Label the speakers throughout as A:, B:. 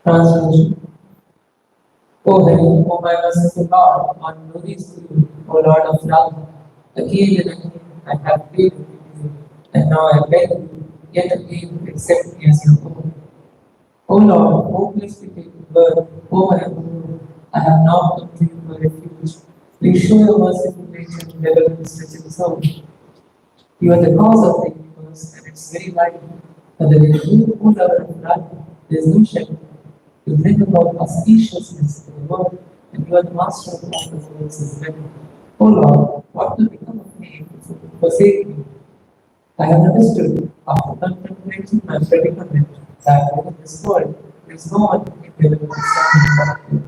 A: Translation. O Hari, O my merciful Lord, on glories to you, O Lord of love, again and again I have prayed with you, and now I beg you yet again to accept me as your own. O Lord, hopelessly taken birth, O my Guru, I have now come to you for refuge. Please show your merciful nature and benevolence which is soul. You are the cause of the universe and its very life, but there is no lover of life, there is no shepherd. You bring about auspiciousness to the world, and you are the master of all the worlds as well. O Lord, what will become of me if you forsake me? I have understood, after contemplating my predicament, that within this world there is no one who can deliver the stand of you.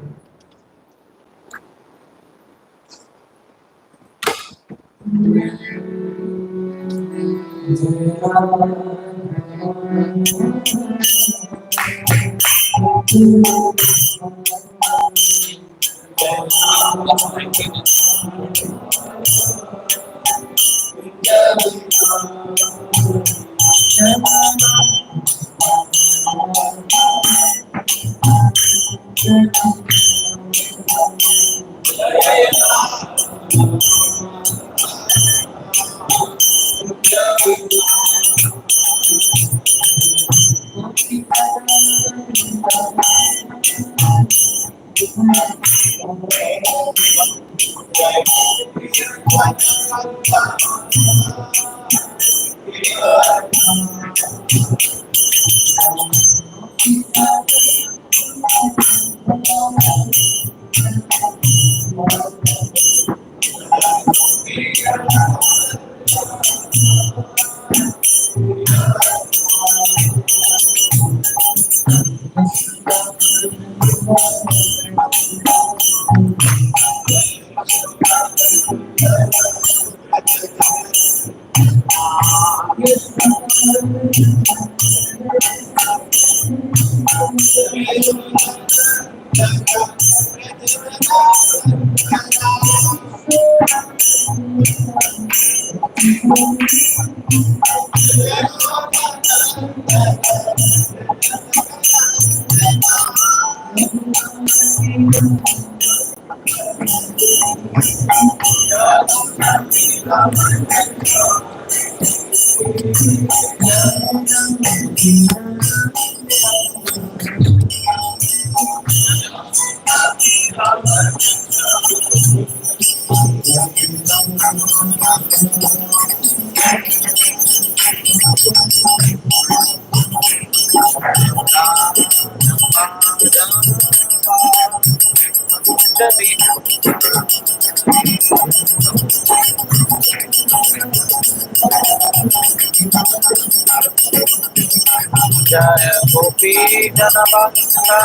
B: Jaya Gopi Janavasta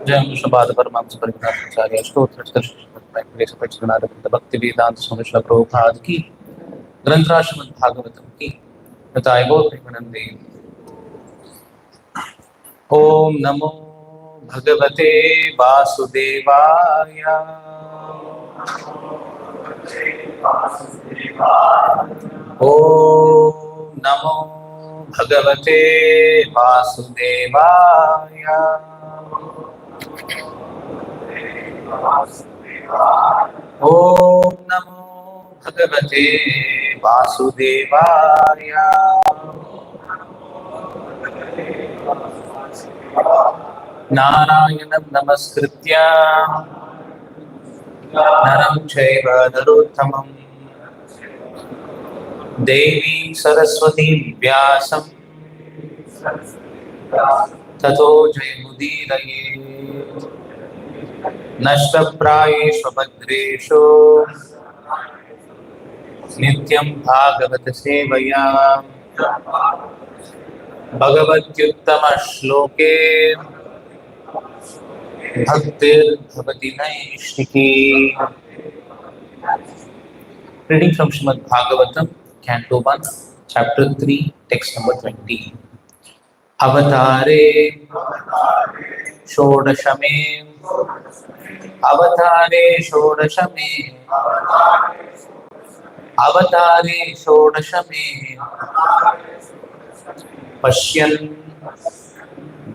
B: जय विष्णुपाद परमहंस परिव्राजकाचार्य स्तोत्र भक्ति वेदांत स्वामी श्रील प्रभुपाद की ग्रंथराज श्रीमद् भागवतम की बताए गौर प्रेमानंदे। ओम नमो भगवते वासुदेवाय। ओम नमो भगवते वासुदेवाय। ओम नमो भगवते वासुदेवाय। नारायणं नमस्कृत्य नरं चैव नरोत्तमं देवीं सरस्वतीं व्यासं ततो जयमुदीरयेत्। नष्टप्रायेषु भद्रेषु नित्यं भागवत सेवया भगवत्युत्तमश्लोके भक्तिर्भवति नैष्ठिकी। Reading from Srīmad Bhāgavatam, Canto 1, Chapter 3, Text number 20. Avatare Shodashame Avatare Shodashame Avatare Shodashame Pashyan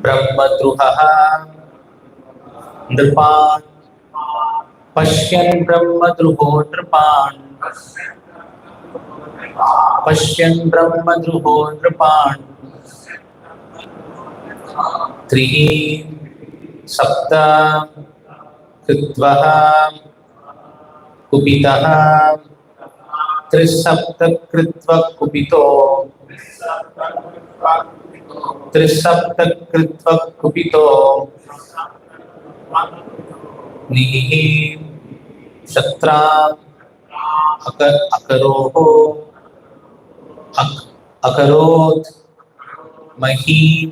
B: Brahmadruhaha Nripan Pashyan Brahmadruho Nripan Pashyan Brahmadruho Nripan Trihi Sapta Kritvaha Kupitaha Trisapta Kritva Kupito Trisapta Kritva Kupito Nihi Shatra Akaroho Akarot Mahim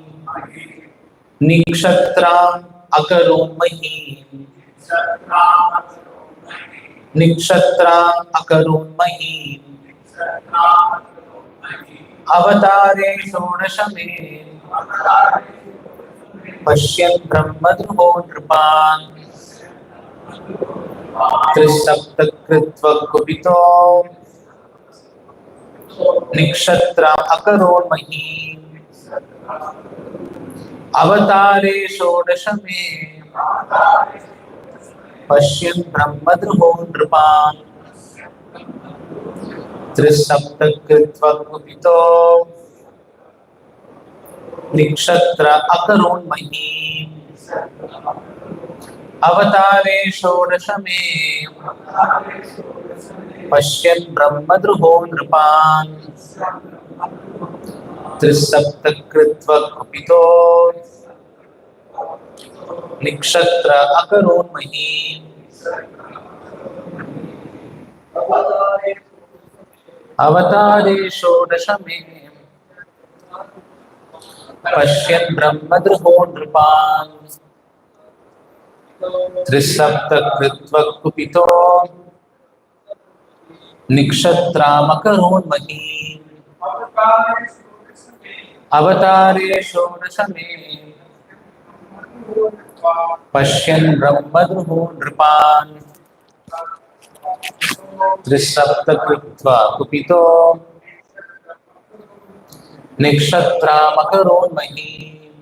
B: Nikshatra Akaron Mahim Nikshatra Akaron Mahim Avatare Shodashame Pashyan Brahmadruho Nripan Trisapta Kritva Kupito Nikshatra Akaron Mahim Avatare Shodashame Pashyan Brahmadruho Nripan Trisapta Kritva Kupito Nikshatra Akaron Mahim Avatare Shodashame Pashyan Brahmadruho Nripan Trisapta Kritva Kupito Nikshatra Akaron Mahim Avatare Shodashame Pashyan Brahmadruho Nripan Trisapta Kritva Kupito Nikshatra Akaron Mahim Avatare Shodashame Pashyan Brahmadruho Nripan Trisapta Kritva Kupito Nikshatra Akaron Mahim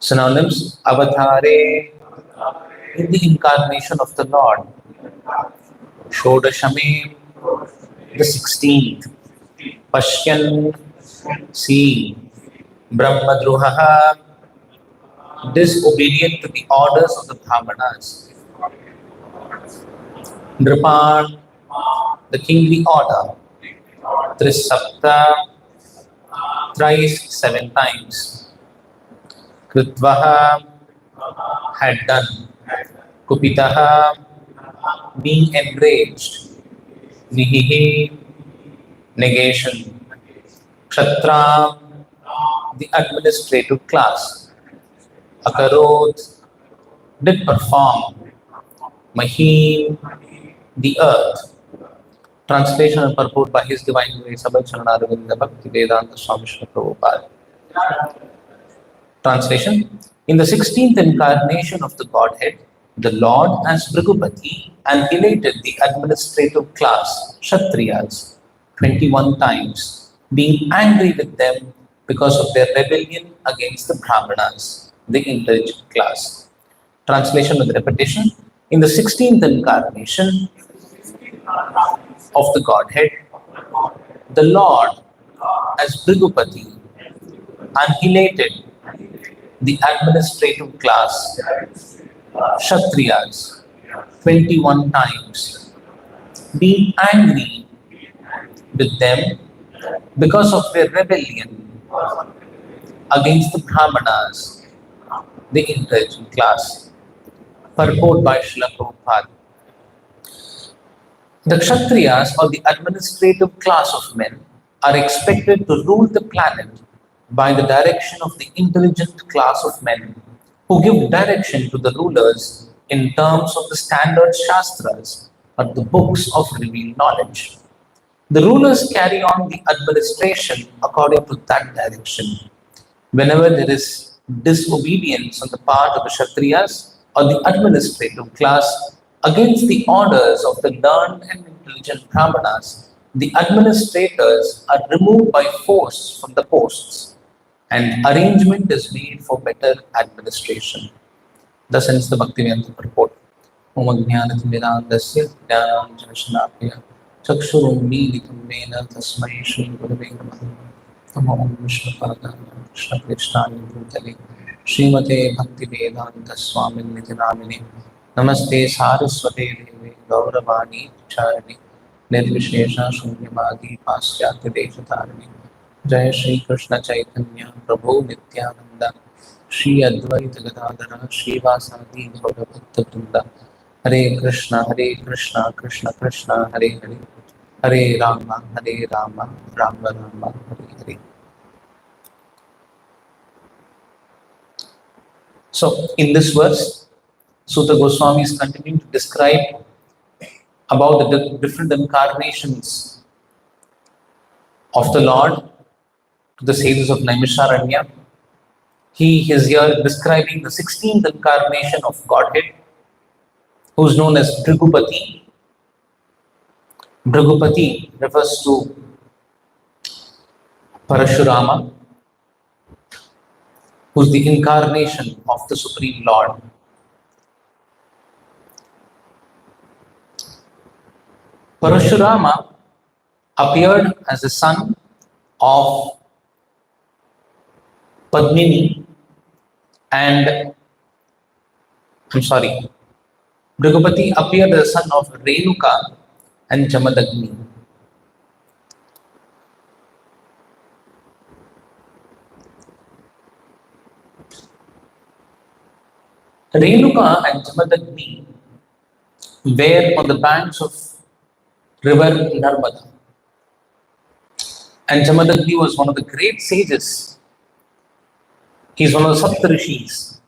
B: Synonyms: Avatare, in the incarnation of the Lord. Shodashame, the 16th. Pashyan, seeing. Brahmadruhaha, disobedient to the orders of the Brahmanas. Nripan, the kingly order. Trisapta, thrice 7 times. Kritvaha, had done. Kupitaha, being enraged. Nihihi, negation. Kshatra, the administrative class. Akarot, did perform. Mahim, the earth. Translation and purport by His Divine Grace Abhay Charanaravinda Bhakti Vedanta Swami Srila Prabhupada. Translation: in the 16th incarnation of the Godhead, the Lord as Bhrigupati annihilated the administrative class, Kshatriyas, 21 times, being angry with them because of their rebellion against the Brahmanas, the intelligent class. Translation with repetition: in the 16th incarnation of the Godhead, the Lord as Bhrigupati annihilated the administrative class, Kshatriyas, 21 times, being angry with them because of their rebellion against the Brahmanas, the intelligent class. Purport by Srila Prabhupada. The Kshatriyas, or the administrative class of men, are expected to rule the planet by the direction of the intelligent class of men, who give direction to the rulers in terms of the standard Shastras, or the books of revealed knowledge. The rulers carry on the administration according to that direction. Whenever there is disobedience on the part of the Kshatriyas or the administrative class against the orders of the learned and intelligent Brahmanas, the administrators are removed by force from the posts, and arrangement is made for better administration. Thus ends the Bhaktivedanta purport. Om Ajnanatimidandasya Jnananjanashanakya Chakshurunmilitam Mena Tasmai Shri Gurave Namaha. Om Vishnupadaya Krishna Krishnaya Bhutale Srimate Bhaktivedanta Swamini Namine Namaste Saraswate Deve Gauravani Charani Nirvishesha Shunyavadi Paschatya Deshatarani Jai Shri Krishna Chaitanya Prabhu Nityananda Shri Advaita Gadadhara Shri Vasadi Gaura Bhakta Vrinda Hare Krishna Krishna Krishna Hare Hare Hare Rama Rama Rama Hare Hare. So in this verse, Sutta Goswami is continuing to describe about the different incarnations of the Lord to the sages of Naimisharanya. He is here describing the 16th incarnation of Godhead, who is known as Bhrigupati. Bhrigupati refers to Parashurama, who is the incarnation of the Supreme Lord. Parashurama appeared as the son of Padmini and Bhrigupati appeared as the son of Renuka and Jamadagni. Renuka and Jamadagni were on the banks of river Narmada. And Jamadagni was one of the great sages. He is one of the Saptarishis.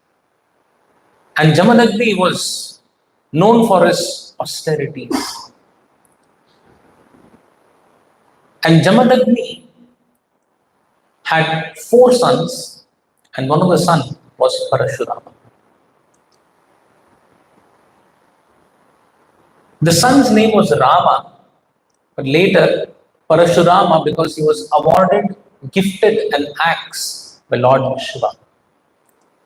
B: And Jamadagni was known for his austerities. And Jamadagni had 4 sons, and one of the sons was Parashurama. The son's name was Rama, but later Parashurama, because he was gifted an axe by Lord Shiva.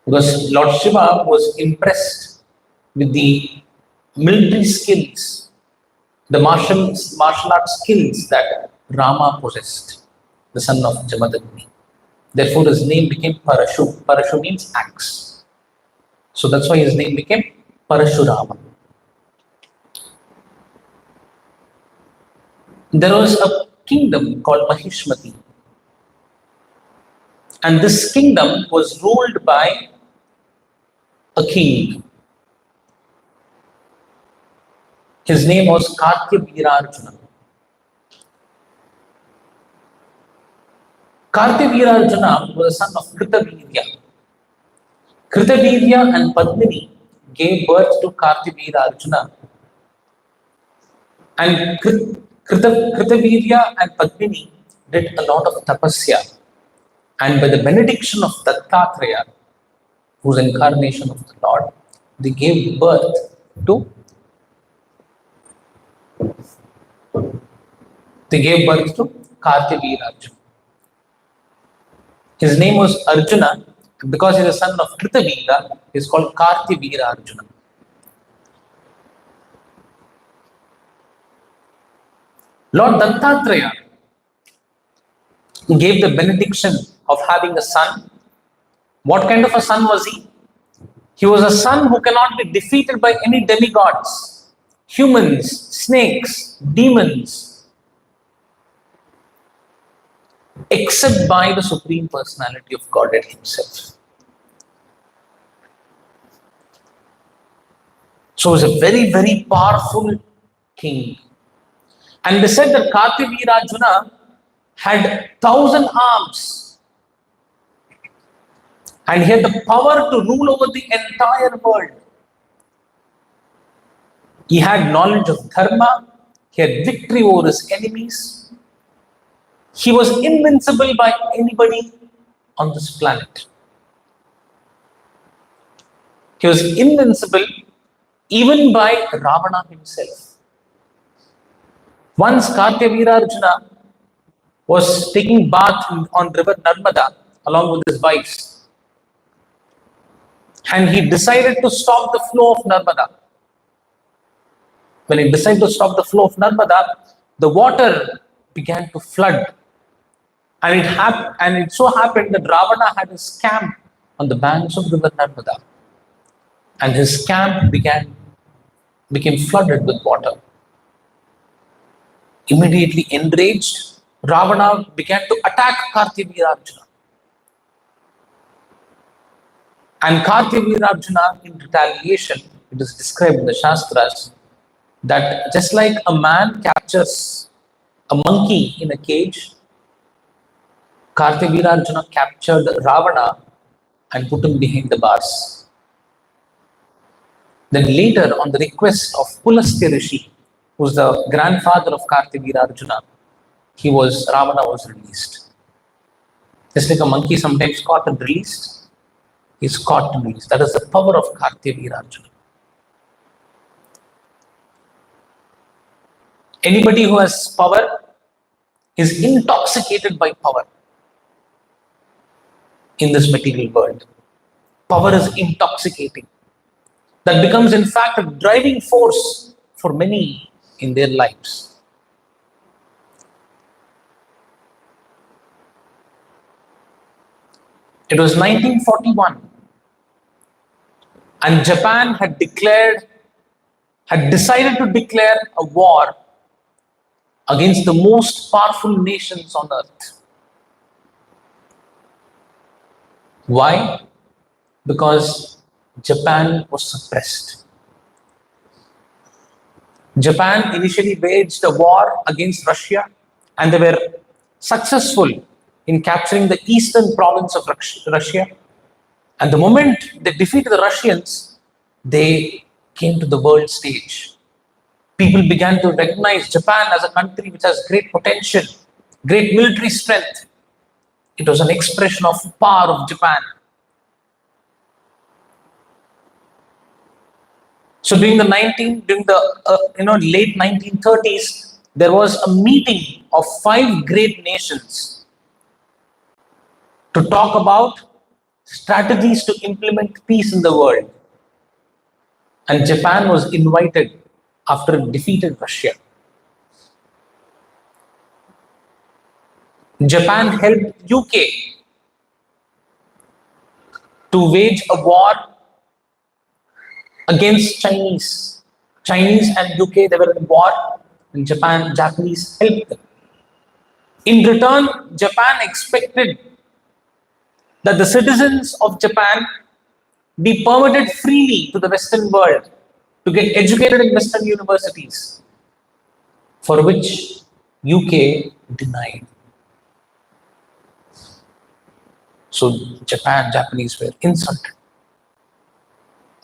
B: Because Lord Shiva was impressed with the military skills, the martial arts skills that Rama possessed, the son of Jamadagni. Therefore, his name became Parashu. Parashu means axe. So that's why his name became Parashurama. There was a kingdom called Mahishmati. And this kingdom was ruled by a king. His name was Kartyavirarjuna. Kartyavirarjuna was the son of Kritavirya. Kritavirya and Padmini gave birth to Kartyavirarjuna. And Kritavirya and Padmini did a lot of tapasya. And by the benediction of Dattatreya, whose incarnation of the Lord, they gave birth to Kartyavirarjuna. His name was Arjuna. Because he is the son of Kritavira, he is called Kartyavirarjuna. Lord Dattatreya gave the benediction of having a son. What kind of a son was he? He was a son who cannot be defeated by any demigods, humans, snakes, demons, except by the Supreme Personality of Godhead himself. So he was a very, very powerful king. And they said that Kartyavirarjuna had 1,000 arms. And he had the power to rule over the entire world. He had knowledge of dharma. He had victory over his enemies. He was invincible by anybody on this planet. He was invincible even by Ravana himself. Once Kartyavirarjuna was taking bath on river Narmada along with his wives, and he decided to stop the flow of Narmada. When he decided to stop the flow of Narmada, the water began to flood. And it so happened that Ravana had his camp on the banks of river Narmada. And his camp became flooded with water. Immediately enraged, Ravana began to attack Kartyavirarjuna. And Kartyavirarjuna, in retaliation, it is described in the Shastras that just like a man captures a monkey in a cage, Kartyavirarjuna captured Ravana and put him behind the bars. Then later, on the request of Pulastya Rishi, who was the grandfather of Kartyavirarjuna, Ravana was released. Just like a monkey sometimes caught and released, he's caught and released. That is the power of Kartyavirarjuna. Anybody who has power is intoxicated by power in this material world. Power is intoxicating. That becomes, in fact, a driving force for many in their lives. It was 1941, and Japan had decided to declare a war against the most powerful nations on earth. Why? Because Japan was suppressed. Japan initially waged a war against Russia, and they were successful in capturing the eastern province of Russia. And the moment they defeated the Russians, they came to the world stage. People began to recognize Japan as a country which has great potential, great military strength. It was an expression of power of Japan. So during the late 1930s, there was a meeting of 5 great nations to talk about strategies to implement peace in the world. And Japan was invited after it defeated Russia. Japan helped UK to wage a war against Chinese. Chinese and UK, they were in war, and Japanese helped them. In return, Japan expected that the citizens of Japan be permitted freely to the Western world to get educated in Western universities, for which UK denied. So Japanese were insulted.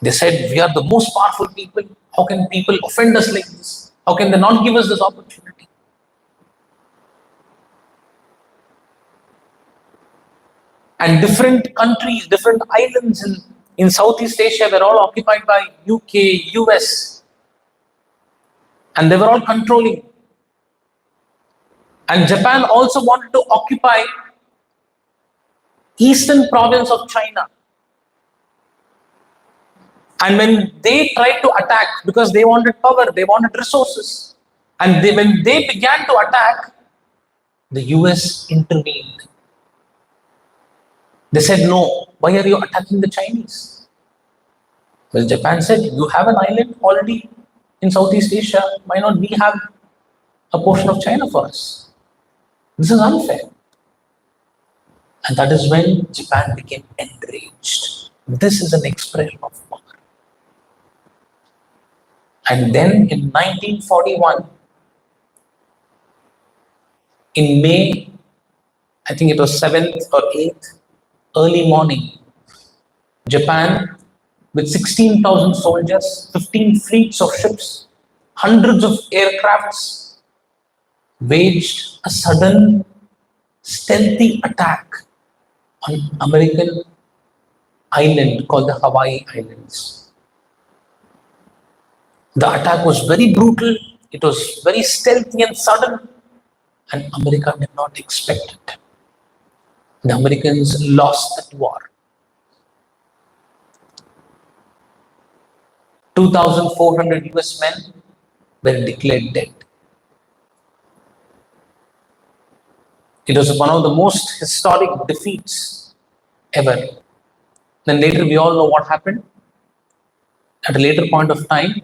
B: They said, we are the most powerful people. How can people offend us like this? How can they not give us this opportunity? And different countries, different islands in Southeast Asia were all occupied by UK, US. And they were all controlling. And Japan also wanted to occupy eastern province of China. And when they tried to attack, because they wanted power, they wanted resources, and when they began to attack, the US intervened. They said, no, why are you attacking the Chinese? Well, Japan said, you have an island already in Southeast Asia, why not we have a portion of China for us? This is unfair. And that is when Japan became enraged. This is an expression of power. And then in 1941, in May, I think it was 7th or 8th, early morning, Japan, with 16,000 soldiers, 15 fleets of ships, hundreds of aircrafts, waged a sudden, stealthy attack on American island called the Hawaii Islands. The attack was very brutal, it was very stealthy and sudden, and America did not expect it. The Americans lost that war. 2,400 US men were declared dead. It was one of the most historic defeats ever. Then later we all know what happened. At a later point of time,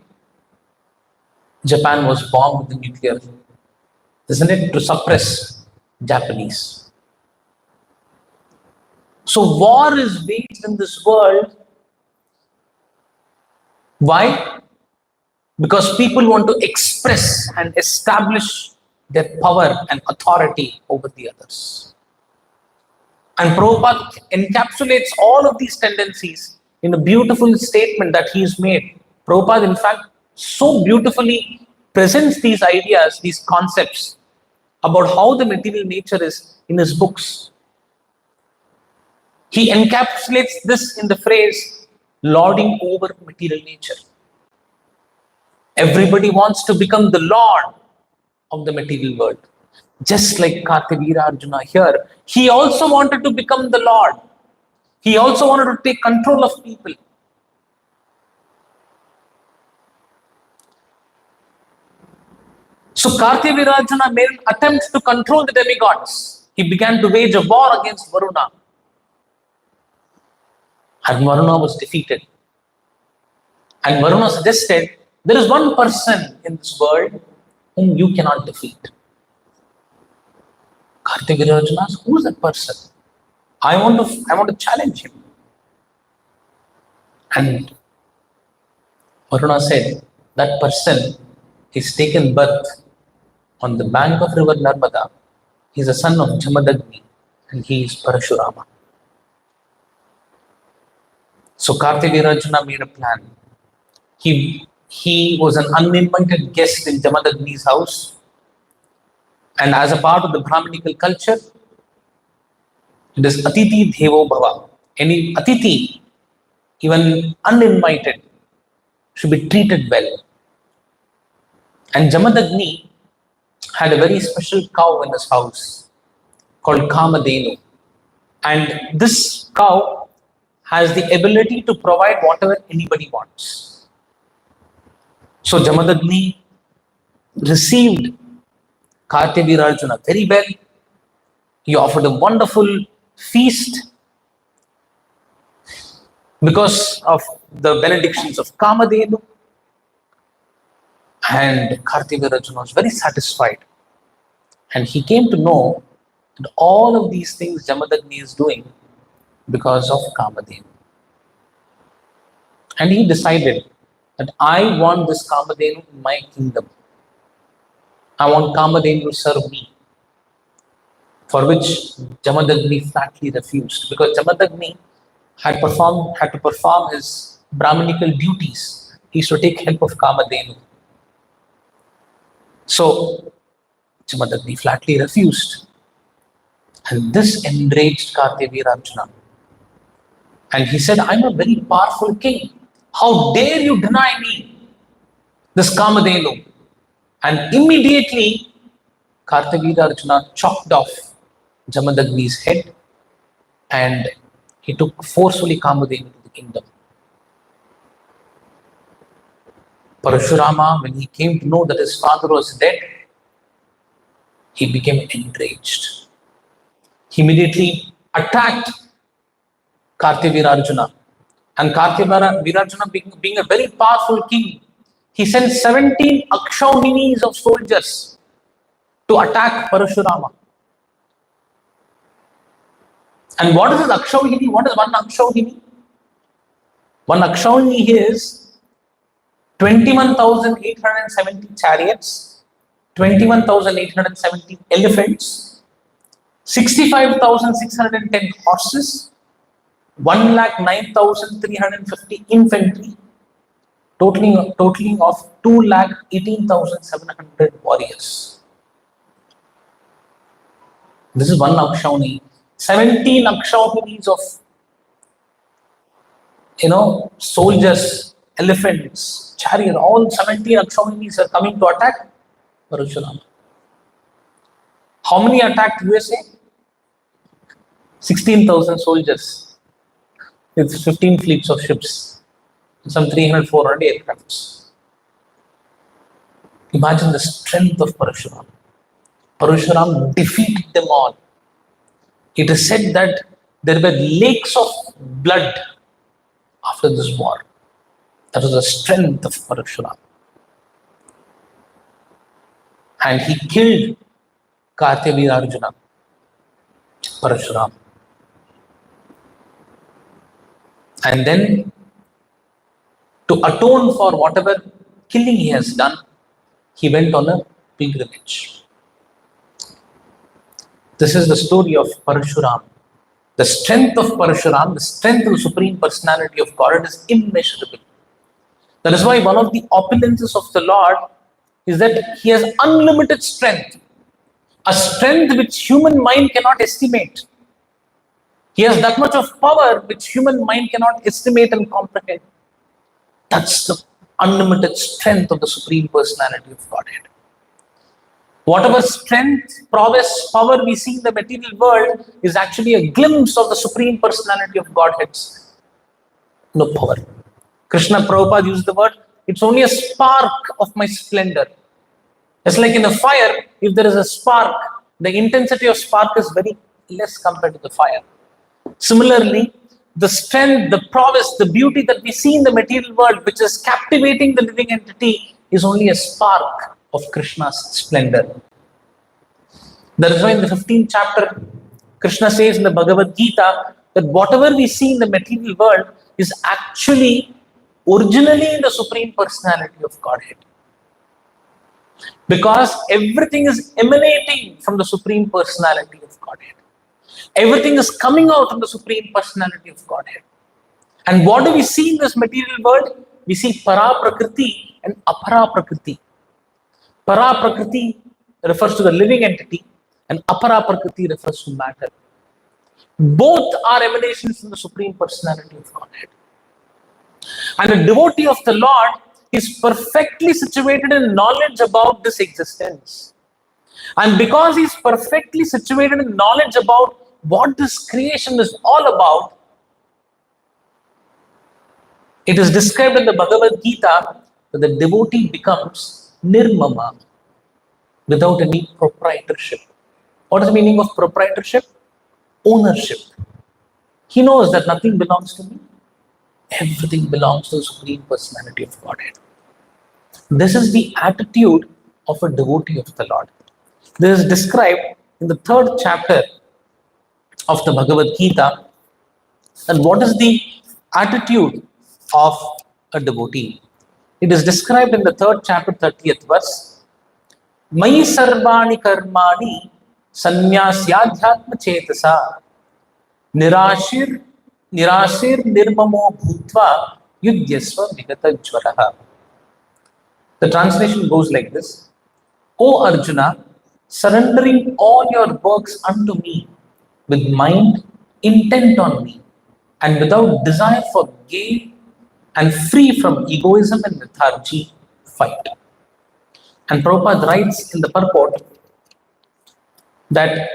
B: Japan was bombed with the nuclear, isn't it, to suppress Japanese. So war is waged in this world. Why? Because people want to express and establish their power and authority over the others. And Prabhupada encapsulates all of these tendencies in a beautiful statement that he's made. Prabhupada, in fact, so beautifully presents these ideas, these concepts about how the material nature is in his books. He encapsulates this in the phrase, lording over material nature. Everybody wants to become the lord of the material world. Just like Kartavira Arjuna here, he also wanted to become the lord. He also wanted to take control of people. So Kartavira Arjuna made an attempt to control the demigods. He began to wage a war against Varuna. And Varuna was defeated. And Varuna suggested, there is one person in this world whom you cannot defeat. Kartavira Arjuna asked, who is that person? I want to challenge him. And Varuna said, that person is taken birth on the bank of river Narmada. He is a son of Jamadagni and he is Parashurama. So Kartavira Arjuna made a plan. He was an uninvited guest in Jamadagni's house, and as a part of the Brahminical culture, it is Atiti Devo Bhava. Any Atiti, even uninvited, should be treated well. And Jamadagni had a very special cow in his house called Kamadenu. And this cow has the ability to provide whatever anybody wants. So Jamadagni received Kartavira Arjuna very well. He offered a wonderful feast because of the benedictions of Kamadhenu. And Kartavira Arjuna was very satisfied. And he came to know that all of these things Jamadagni is doing because of Kamadhenu. And he decided that I want this Kamadhenu in my kingdom. I want Kamadhenu to serve me. For which Jamadagni flatly refused, because Jamadagni had to perform his Brahminical duties. He used to take help of Kamadhenu. So Jamadagni flatly refused. And this enraged Kartavira Arjuna. And he said, I'm a very powerful king. How dare you deny me this Kamadhenu? And immediately Kartavira Arjuna chopped off Jamadagni's head and he took forcefully Kamadhenu to the kingdom. Parashurama, when he came to know that his father was dead, he became enraged. He immediately attacked Kartavira Arjuna. And Kartavira Arjuna, being a very powerful king, he sent 17 Akshauhinis of soldiers to attack Parashurama. And what is this Akshauhini? What is one Akshauhini? One Akshauhini is 21,870 chariots, 21,870 elephants, 65,610 horses, 1,09,350 infantry, totaling of 2,18,700 warriors. This is one Akshauhini. 17 Akshauhinis of soldiers, elephants, chariot, all 17 Akshauhinis are coming to attack Parashurama. How many attacked USA? 16,000 soldiers with 15 fleets of ships, some 300-400 aircrafts. Imagine the strength of Parashurama. Parashurama defeated them all. It is said that there were lakes of blood after this war. That was the strength of Parashurama. And he killed Kartavira Arjuna, Parashurama. And then, to atone for whatever killing he has done, he went on a pilgrimage. This is the story of Parashurama. The strength of Parashurama, the strength of the Supreme Personality of God is immeasurable. That is why one of the opulences of the Lord is that he has unlimited strength. A strength which human mind cannot estimate. He has that much of power which human mind cannot estimate and comprehend. That's the unlimited strength of the Supreme Personality of Godhead. Whatever strength, prowess, power we see in the material world is actually a glimpse of the Supreme Personality of Godhead's power. Krishna Prabhupada used the word, it's only a spark of my splendor. It's like in a fire, if there is a spark, the intensity of spark is very less compared to the fire. Similarly, the strength, the prowess, the beauty that we see in the material world, which is captivating the living entity, is only a spark of Krishna's splendor. That is why in the 15th chapter, Krishna says in the Bhagavad Gita that whatever we see in the material world is actually originally in the Supreme Personality of Godhead. Because everything is emanating from the Supreme Personality of Godhead. Everything is coming out from the Supreme Personality of Godhead. And what do we see in this material world? We see Para Prakriti and Apara Prakriti. Para Prakriti refers to the living entity and Apara Prakriti refers to matter. Both are emanations from the Supreme Personality of Godhead. And a devotee of the Lord is perfectly situated in knowledge about this existence. And because he is perfectly situated in knowledge about what this creation is all about, It is described in the Bhagavad Gita that the devotee becomes nirmama, without any proprietorship. What is the meaning of proprietorship? Ownership. He knows that nothing belongs to me. Everything belongs to the Supreme Personality of Godhead. This is the attitude of a devotee of the Lord. This is described in the 3rd chapter of the Bhagavad Gita. And what is the attitude of a devotee? It is described in the 3rd chapter, 30th verse. Mai sarvani karmani sannyasyaadhyatma chetasa nirashir nirmamo bhutva yudhyasva vigata jvaraha. The translation goes like this. O Arjuna, surrendering all your works unto me with mind intent on me and without desire for gain and free from egoism and lethargy, fight. And Prabhupada writes in the purport that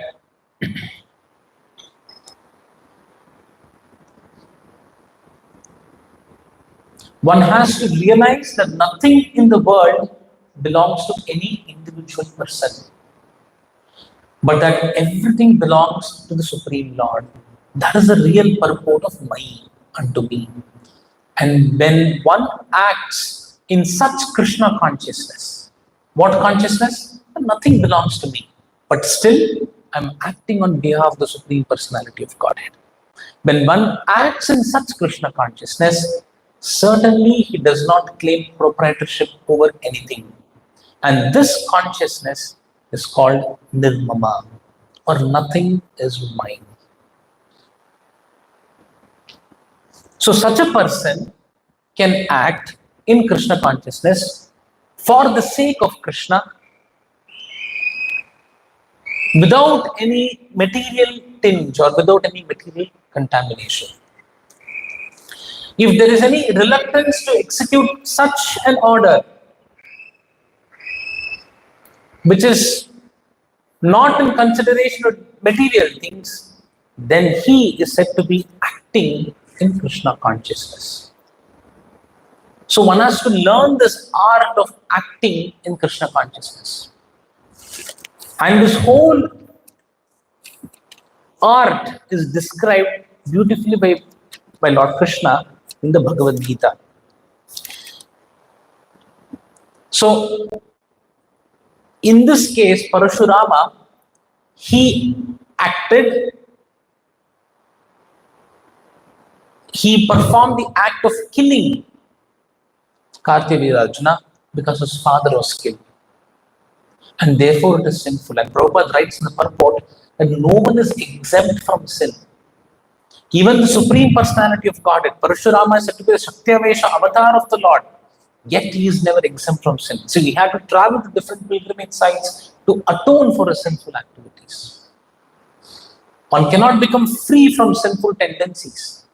B: one has to realize that nothing in the world belongs to any individual person, but that everything belongs to the Supreme Lord. That is the real purport of Mai unto me. And when one acts in such Krishna consciousness, what consciousness? Nothing belongs to me, but still I'm acting on behalf of the Supreme Personality of Godhead. When one acts in such Krishna consciousness, certainly he does not claim proprietorship over anything. And this consciousness is called nirmama, or nothing is mine. So such a person can act in Krishna consciousness for the sake of Krishna without any material tinge or without any material contamination. If there is any reluctance to execute such an order, which is not in consideration of material things, then he is said to be acting in Krishna consciousness. So one has to learn this art of acting in Krishna consciousness. And this whole art is described beautifully by Lord Krishna in the Bhagavad Gita. So, in this case, Parashurama, he performed the act of killing Kartikeya Arjuna because his father was killed. And therefore it is sinful. And Prabhupada writes in the purport that no one is exempt from sin. Even the Supreme Personality of Godhead, Parashurama, is said to be the Shaktavesha avatar of the Lord. Yet he is never exempt from sin. So he had to travel to different pilgrimage sites to atone for his sinful activities. One cannot become free from sinful tendencies.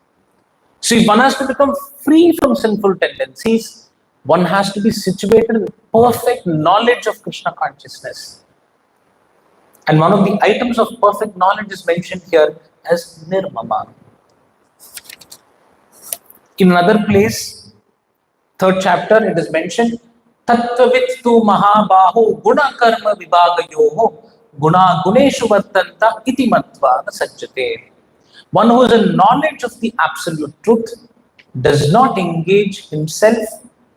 B: So if one has to become free from sinful tendencies, one has to be situated in perfect knowledge of Krishna consciousness. And one of the items of perfect knowledge is mentioned here as nirmama. In another place, 3rd chapter, it is mentioned, Tattvavittu mahabaho guna karma vibhagayoho guna guneshu vartanta iti matva sajjate. One who is in knowledge of the absolute truth does not engage himself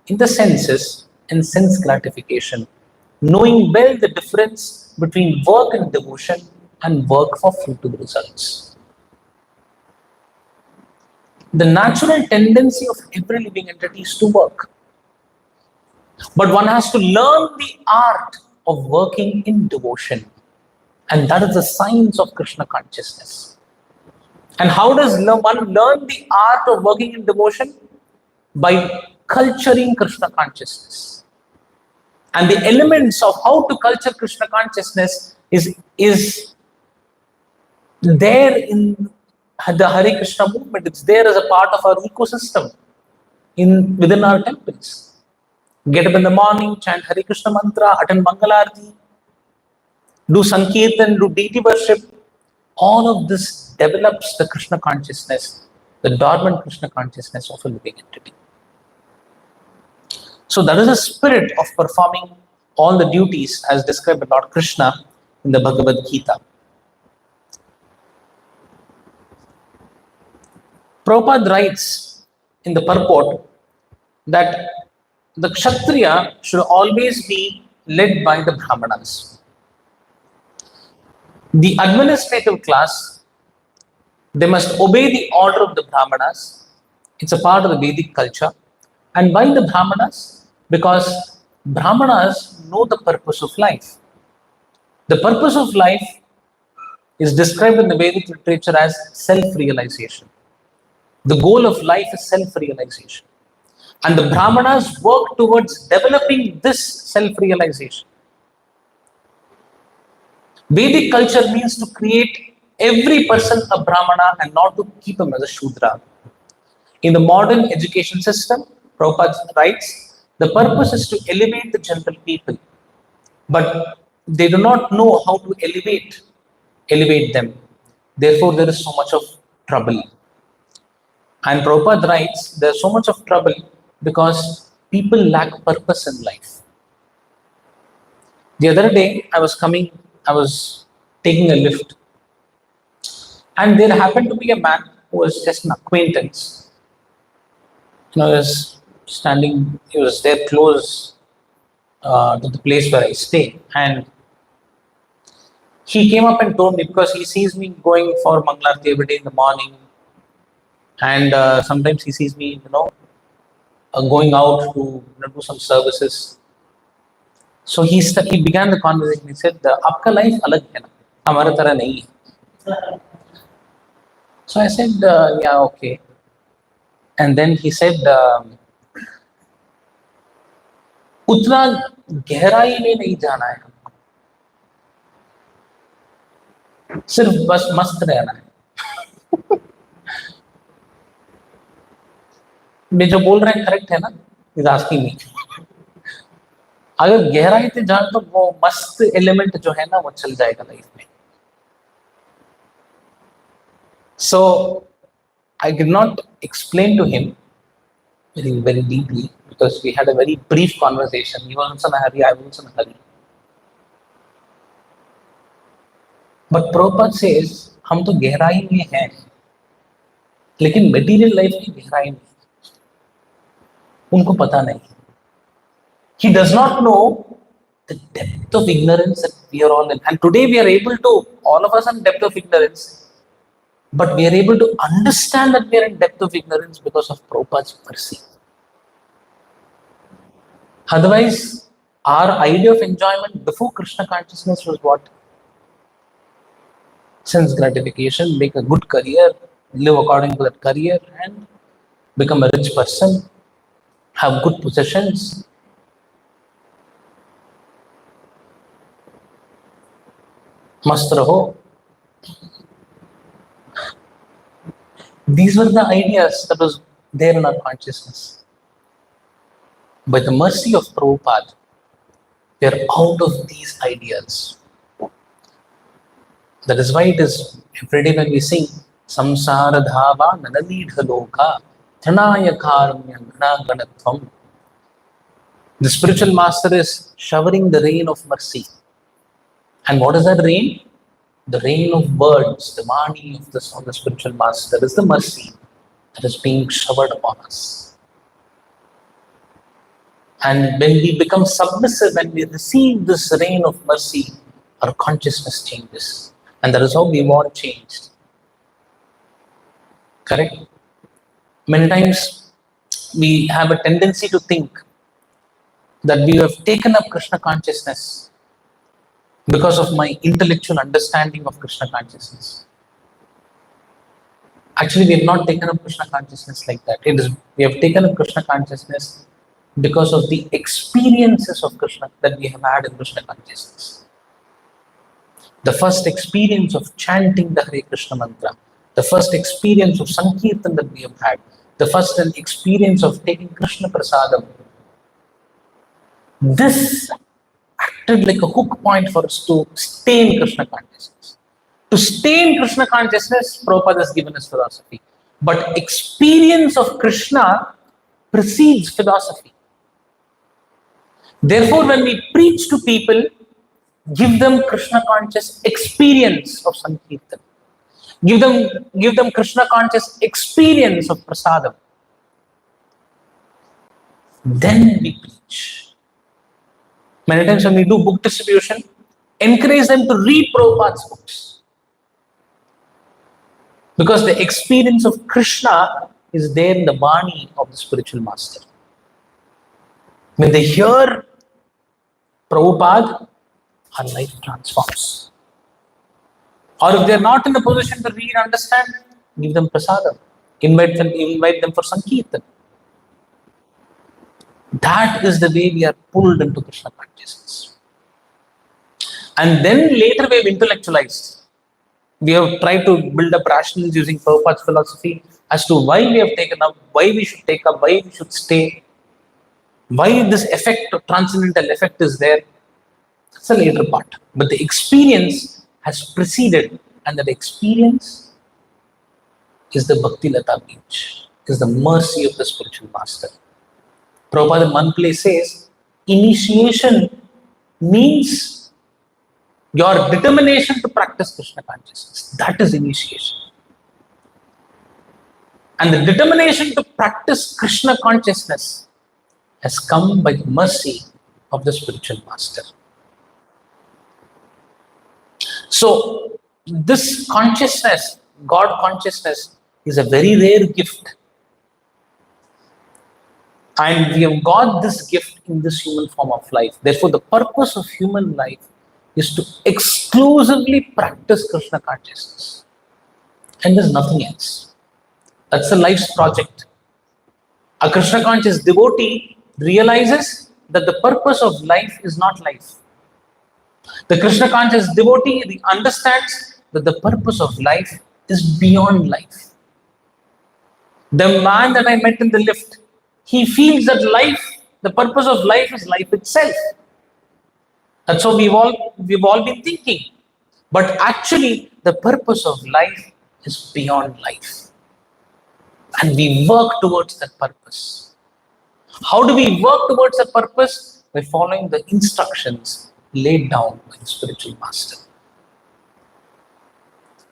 B: in the senses and sense gratification, knowing well the difference between work and devotion and work for fruitful results. The natural tendency of every living entity is to work. But one has to learn the art of working in devotion. And that is the science of Krishna consciousness. And how does one learn the art of working in devotion? By culturing Krishna consciousness. And the elements of how to culture Krishna consciousness is there in the Hare Krishna movement. It's there as a part of our ecosystem within our temples. Get up in the morning, chant Hare Krishna mantra, attend Mangalarti, do Sankirtan, do deity worship. All of this develops the Krishna consciousness, the dormant Krishna consciousness of a living entity. So that is the spirit of performing all the duties as described by Lord Krishna in the Bhagavad Gita. Prabhupada writes in the purport that the Kshatriya should always be led by the Brahmanas. The administrative class, they must obey the order of the Brahmanas. It's a part of the Vedic culture. And why the Brahmanas? Because Brahmanas know the purpose of life. The purpose of life is described in the Vedic literature as self-realization. The goal of life is self-realization. And the Brahmanas work towards developing this self-realization. Vedic culture means to create every person a Brahmana and not to keep him as a Shudra. In the modern education system, Prabhupada writes, the purpose is to elevate the general people, but they do not know how to elevate them. Therefore, there is so much of trouble. And Prabhupada writes, there's so much of trouble because people lack purpose in life. The other day, I was taking a lift, and there happened to be a man who was just an acquaintance. He was there close to the place where I stay, and he came up and told me, because he sees me going for Mangalarti every day in the morning, and sometimes he sees me, going out to do some services. So he began the conversation. He said, "Aapka life alag hai na, hamara tarah nahi hai." So I said, "Yeah, okay." And then he said, "Utna gehrai mein nahi jana hai, sirf bas mast rehna hai." मैं जो बोल रहे हैं correct है ना? Is asking me, अगर गहराई से जान तो वो मस्त एलिमेंट जो है ना वो चल जाएगा लाइफ में. So I did not explain to him very deeply because we had a very brief conversation. He was in a hurry, I was in a hurry. But Prabhupada says, हम तो गहराई में हैं, लेकिन material life की गहराई में उनको पता नहीं. He does not know the depth of ignorance that we are all in. And today we are able to, all of us are in depth of ignorance, but we are able to understand that we are in depth of ignorance because of Prabhupada's mercy. Otherwise, our idea of enjoyment before Krishna consciousness was what? Sense gratification, make a good career, live according to that career, and become a rich person, have good possessions. Mast raho. These were the ideas that was there in our consciousness. By the mercy of Prabhupada, we are out of these ideas. That is why it is every day when we sing Samsara Dhava Nanadidha Loka Thanaya Karamya Ganaganatvam. The spiritual master is showering the rain of mercy. And what is that rain? The rain of words, the Vani of the spiritual master is the mercy that is being showered upon us. And when we become submissive, when we receive this rain of mercy, our consciousness changes. And that is how we want changed. Correct? Many times we have a tendency to think that we have taken up Krishna consciousness because of my intellectual understanding of Krishna consciousness. Actually, we have not taken up Krishna consciousness like that. We have taken up Krishna consciousness because of the experiences of Krishna that we have had in Krishna consciousness. The first experience of chanting the Hare Krishna mantra, the first experience of Sankirtan that we have had, the first experience of taking Krishna prasadam. This acted like a hook point for us to stay in Krishna consciousness. To stay in Krishna consciousness, Prabhupada has given us philosophy. But experience of Krishna precedes philosophy. Therefore, when we preach to people, give them Krishna conscious experience of Sankirtan. Give them Krishna conscious experience of prasadam. Then we preach. Many times when we do book distribution, encourage them to read Prabhupada's books. Because the experience of Krishna is there in the Vani of the spiritual master. When they hear Prabhupada, our life transforms. Or if they are not in a position to read and understand, give them prasadam. Invite them for Sankirtan. That is the way we are pulled into Krishna consciousness. And then later we have intellectualized. We have tried to build up rationals using Prabhupada's philosophy as to why we have taken up, why we should take up, why we should stay, why this effect of transcendental effect is there. That's a later part. But the experience has preceded, and that experience is the Bhakti Lata Beach, is the mercy of the spiritual master. Prabhupada in one place says, initiation means your determination to practice Krishna consciousness. That is initiation. And the determination to practice Krishna consciousness has come by the mercy of the spiritual master. So, this consciousness, God consciousness, is a very rare gift. And we have got this gift in this human form of life. Therefore, the purpose of human life is to exclusively practice Krishna consciousness. And there's nothing else. That's the life's project. A Krishna conscious devotee realizes that the purpose of life is not life. The Krishna conscious devotee understands that the purpose of life is beyond life. The man that I met in the lift, he feels that life, the purpose of life is life itself. That's what we've all been thinking. But actually, the purpose of life is beyond life. And we work towards that purpose. How do we work towards that purpose? By following the instructions laid down by the spiritual master.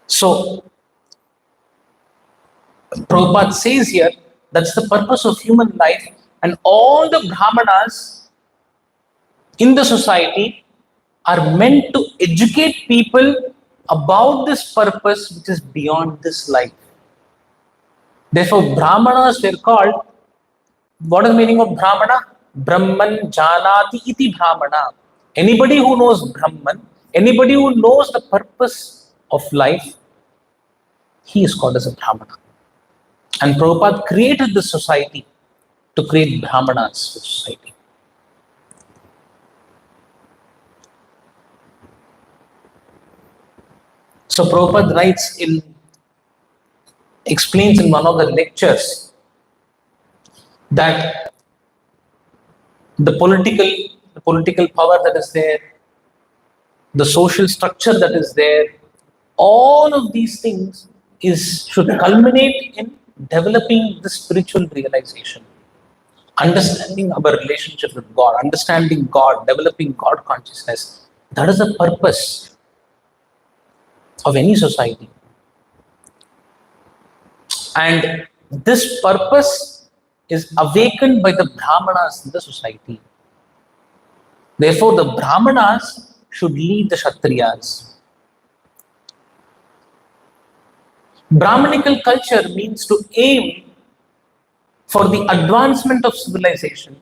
B: So, Prabhupada says here, that's the purpose of human life, and all the Brahmanas in the society are meant to educate people about this purpose which is beyond this life. Therefore, Brahmanas were called, what is the meaning of Brahmana? Brahman Janati iti Brahmana. Anybody who knows Brahman, anybody who knows the purpose of life, he is called as a Brahmana. And Prabhupada created this society to create Brahmanas for society. So Prabhupada explains in one of the lectures that the political power that is there, the social structure that is there, all of these things should culminate in developing the spiritual realization, understanding our relationship with God, understanding God, developing God consciousness. That is the purpose of any society. And this purpose is awakened by the Brahmanas in the society. Therefore, the Brahmanas should lead the Kshatriyas. Brahmanical culture means to aim for the advancement of civilization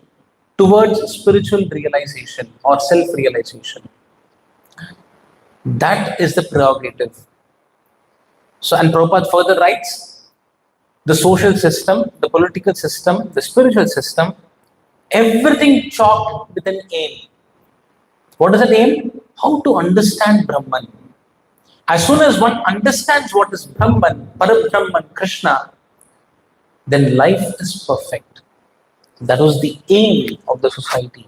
B: towards spiritual realization or self-realization. That is the prerogative. So, and Prabhupada further writes, the social system, the political system, the spiritual system, everything chalked with an aim. What is that aim? How to understand Brahman. As soon as one understands what is Brahman, Parabrahman, Krishna, then life is perfect. That was the aim of the society,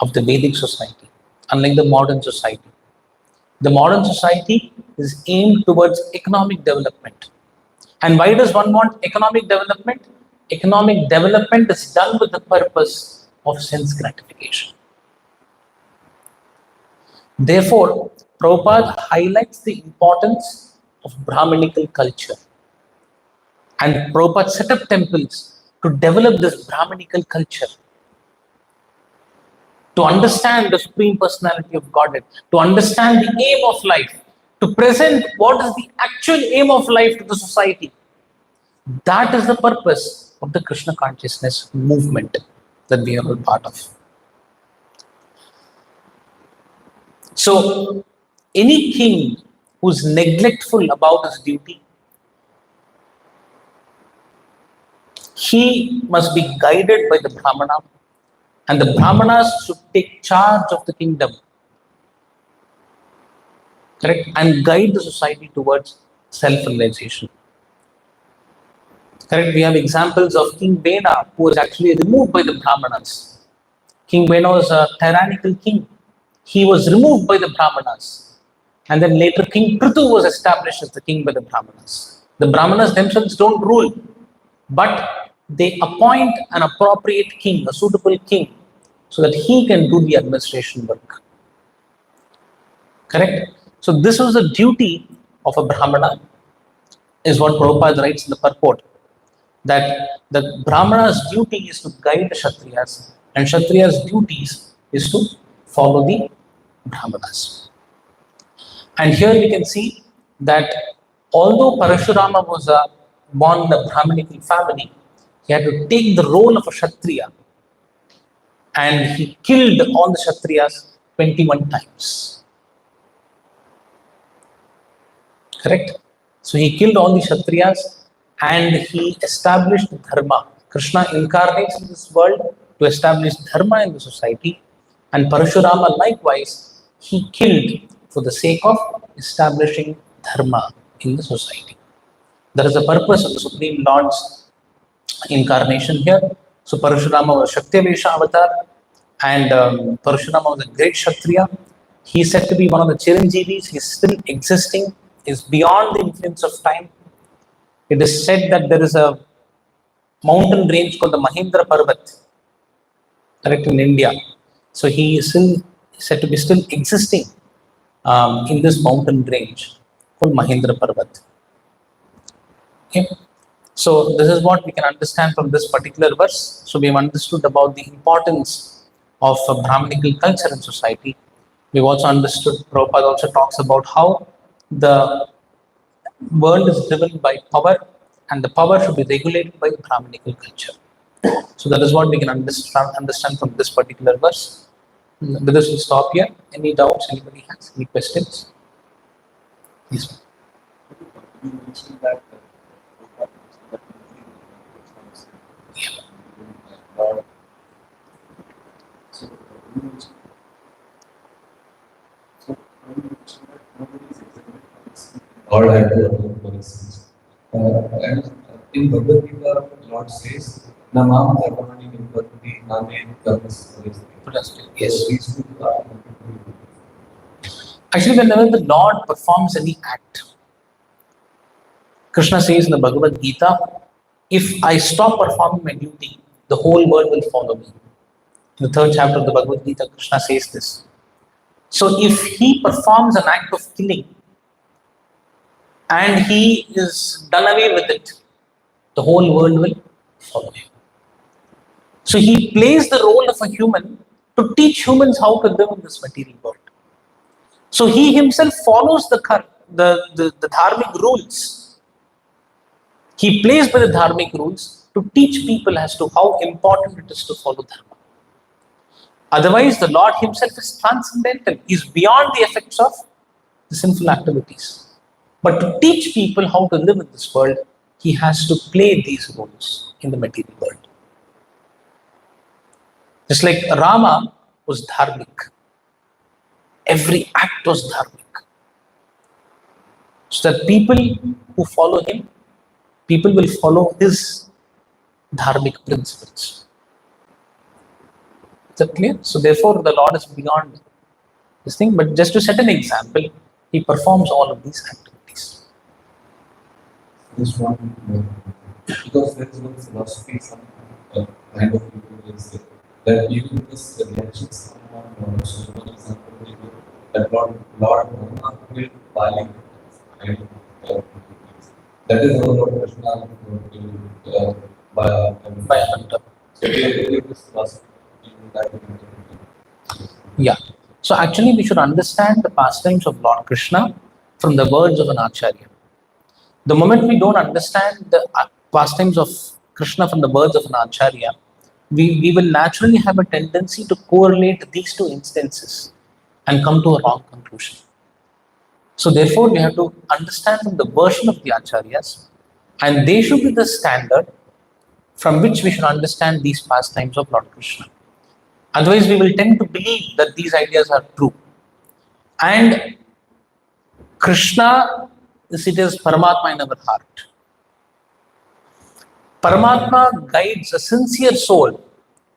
B: of the Vedic society, unlike the modern society. The modern society is aimed towards economic development. And why does one want economic development? Economic development is done with the purpose of sense gratification. Therefore, Prabhupada highlights the importance of Brahminical culture. And Prabhupada set up temples to develop this Brahminical culture, to understand the Supreme Personality of Godhead, to understand the aim of life, to present what is the actual aim of life to the society. That is the purpose of the Krishna consciousness movement that we are all part of. So, any king who's neglectful about his duty, he must be guided by the Brahmana, and the Brahmanas should take charge of the kingdom, correct, and guide the society towards self-realization. Correct. We have examples of King Bena, who was actually removed by the Brahmanas. King Bena was a tyrannical king. He was removed by the Brahmanas. And then later King Prithu was established as the king by the Brahmanas. The Brahmanas themselves don't rule, but they appoint an appropriate king, a suitable king, so that he can do the administration work. Correct? So this was the duty of a Brahmana, is what Prabhupada writes in the purport, that the Brahmana's duty is to guide the Kshatriyas, and Kshatriya's duties is to follow the Brahmanas. And here we can see that although Parashurama was born in a Brahminical family, he had to take the role of a Kshatriya, and he killed all the Kshatriyas 21 times. Correct? So he killed all the Kshatriyas and he established Dharma. Krishna incarnates in this world to establish Dharma in the society, and Parashurama likewise, he killed for the sake of establishing Dharma in the society. That is the purpose of the Supreme Lord's incarnation here. So Parashurama was Shaktavesha avatar, and Parashurama was a great Kshatriya. He is said to be one of the Chiranjeevis. He is still existing, is beyond the influence of time. It is said that there is a mountain range called the Mahendra Parvat, correct, in India. So he is still said to be still existing in this mountain range called Mahendra Parvat. Okay. So this is what we can understand from this particular verse. So we have understood about the importance of Brahminical culture in society. We've also understood, Prabhupada also talks about how the world is driven by power, and the power should be regulated by Brahminical culture. So that is what we can understand from this particular verse. With this, we'll stop here. Any doubts? Anybody has any questions? Yes.
C: You mentioned that God had to atone for his sins. And in Bhagavad Gita, Lord says, Namam Dharmani Nimpati Name Dharmas.
B: Yes.
C: These two are
B: Actually, whenever the Lord performs any act, Krishna says in the Bhagavad Gita, if I stop performing my duty, the whole world will follow me. In the 3rd chapter of the Bhagavad Gita, Krishna says this. So if he performs an act of killing and he is done away with it, the whole world will follow him. So he plays the role of a human to teach humans how to live in this material world. So he himself follows the dharmic rules. He plays by the dharmic rules to teach people as to how important it is to follow dharma. Otherwise, the Lord himself is transcendental. He is beyond the effects of the sinful activities. But to teach people how to live in this world, he has to play these roles in the material world. Just like Rama was dharmic. Every act was dharmic. So that people who follow him, people will follow his dharmic principles. Is that clear? So therefore, the Lord is beyond this thing. But just to set an example, he performs all of these activities.
C: this one, because there is one philosophy, some kind of people will say that even this reaction, someone, so for example, that Lord Brahma killed Bali, and that is how Lord Krishna killed
B: By a hunter.
C: so they believe this philosophy in that.
B: Yeah. So actually, we should understand the pastimes of Lord Krishna from the words of an acharya. The moment we don't understand the pastimes of Krishna from the words of an acharya, we will naturally have a tendency to correlate these two instances and come to a wrong conclusion. So therefore, we have to understand from the version of the acharyas, and they should be the standard from which we should understand these pastimes of Lord Krishna. Otherwise, we will tend to believe that these ideas are true. And Krishna, it is Paramatma in our heart. Paramatma guides a sincere soul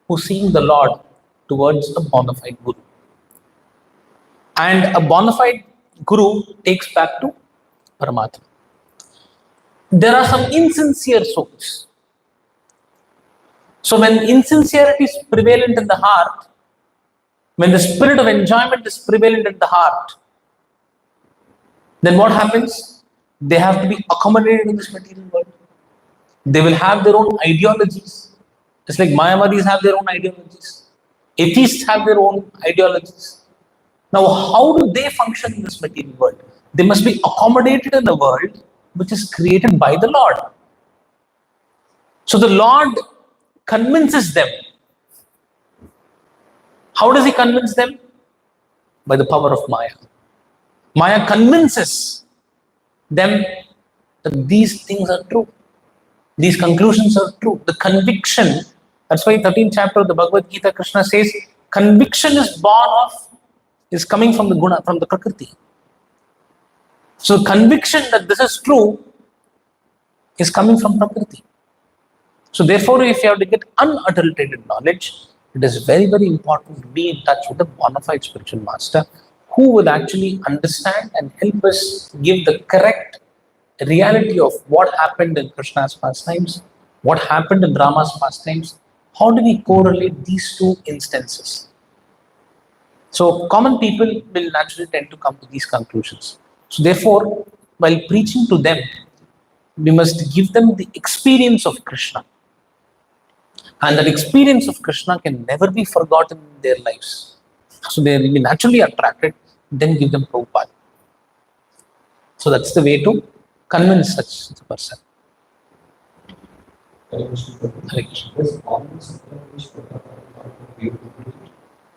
B: who's seeing the Lord towards a bona fide Guru. And a bona fide Guru takes back to Paramatma. There are some insincere souls. So when insincerity is prevalent in the heart, when the spirit of enjoyment is prevalent in the heart, then what happens? They have to be accommodated in this material world. They will have their own ideologies. Just like Mayavadis have their own ideologies. Atheists have their own ideologies. Now, how do they function in this material world? They must be accommodated in a world which is created by the Lord. So the Lord convinces them. How does he convince them? By the power of Maya. Maya convinces them that these things are true. These conclusions are true. The conviction, that's why 13th chapter of the Bhagavad Gita, Krishna says, conviction is coming from the guna, from the prakriti. So conviction that this is true is coming from prakriti. So therefore, if you have to get unadulterated knowledge, it is very, very important to be in touch with a bona fide spiritual master who will actually understand and help us give the correct reality of what happened in Krishna's pastimes, what happened in Rama's pastimes. How do we correlate these two instances? So common people will naturally tend to come to these conclusions. So therefore, while preaching to them, we must give them the experience of Krishna. And that experience of Krishna can never be forgotten in their lives. So they will be naturally attracted, then give them Prabhupada. So that's the way to convince such a person.
C: Hare Krishna.
B: Hare Krishna.
C: Yes, all these which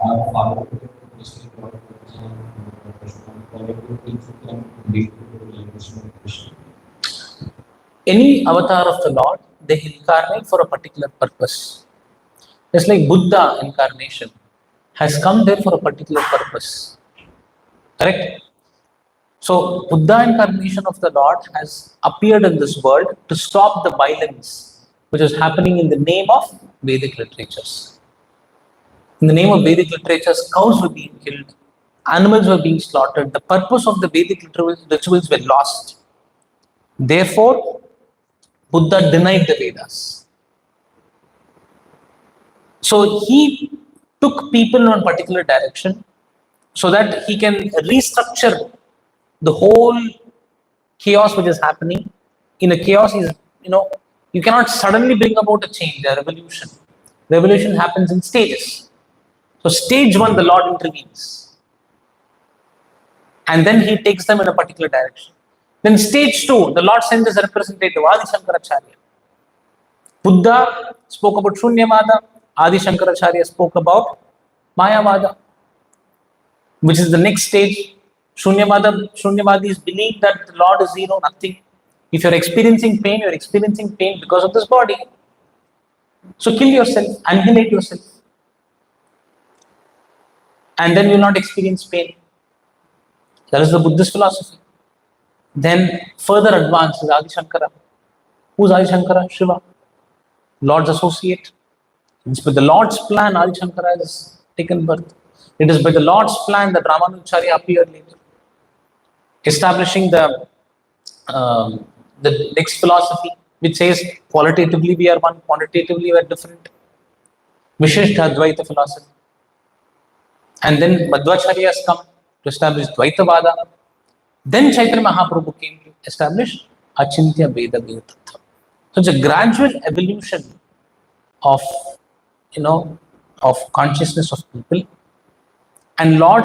C: are followed with Krishna,
B: Any avatar of the Lord, they incarnate for a particular purpose. Just like Buddha incarnation has come there for a particular purpose. Correct? So Buddha incarnation of the Lord has appeared in this world to stop the violence which is happening in the name of Vedic literatures. In the name of Vedic literatures, cows were being killed, animals were being slaughtered. The purpose of the Vedic rituals were lost. Therefore, Buddha denied the Vedas. So he took people in one particular direction so that he can restructure the whole chaos which is happening. In a chaos is, you cannot suddenly bring about a change, a revolution. Revolution happens in stages. So stage 1, the Lord intervenes. And then he takes them in a particular direction. Then stage 2, the Lord sends his representative, Adi Shankaracharya. Buddha spoke about Shunyavada, Adi Shankaracharya spoke about Mayavada, which is the next stage. Shunyavadis believe that the Lord is zero, nothing. If you're experiencing pain because of this body. So kill yourself, annihilate yourself. And then you will not experience pain. That is the Buddhist philosophy. Then further advanced is Adi Shankara. Who's Adi Shankara? Shiva. Lord's associate. It's by the Lord's plan Adi Shankara has taken birth. It is by the Lord's plan that Ramanujacharya appeared later, establishing the next philosophy, which says qualitatively we are one, quantitatively we are different. Vishishta Advaita philosophy. And then Madhvacharya has come to establish Dvaitavada. Then Chaitanya Mahaprabhu came to establish Achintya Veda Veda Tattva. So it's a gradual evolution of, of consciousness of people. And Lord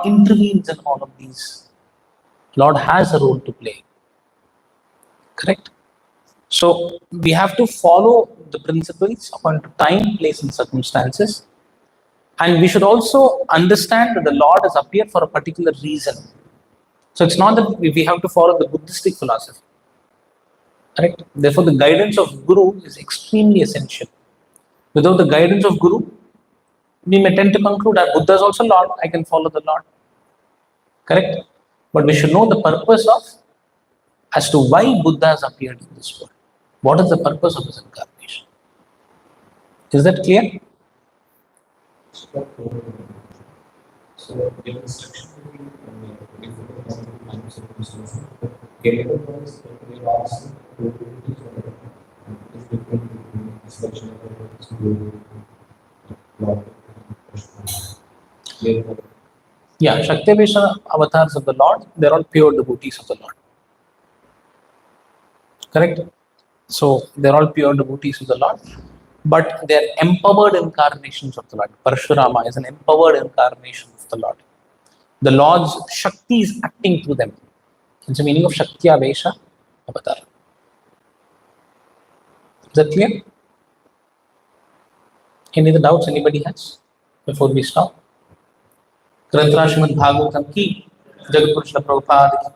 B: intervenes in all of these. Lord has a role to play. Correct? So we have to follow the principles according to time, place, and circumstances. And we should also understand that the Lord has appeared for a particular reason. So it's not that we have to follow the Buddhistic philosophy. Correct? Therefore, the guidance of Guru is extremely essential. Without the guidance of Guru, we may tend to conclude that Buddha is also Lord, I can follow the Lord. Correct? But we should know the purpose as to why Buddha has appeared in this world. What is the purpose of his incarnation? Is that clear?
C: So, in instruction, time circumstances, career wise, we are also different instruction
B: Yeah, Shaktavesha avatars of the Lord, they're all pure devotees of the Lord. Correct? So they're all pure devotees of the Lord, but they're empowered incarnations of the Lord. Parashurama is an empowered incarnation of the Lord. The Lord's Shakti is acting through them. It's the meaning of Shaktavesha avatar. Is that clear? Any other doubts anybody has before we stop? Srīmad Bhāgavatam ki, Jagat Puruṣa Prabhupada ki.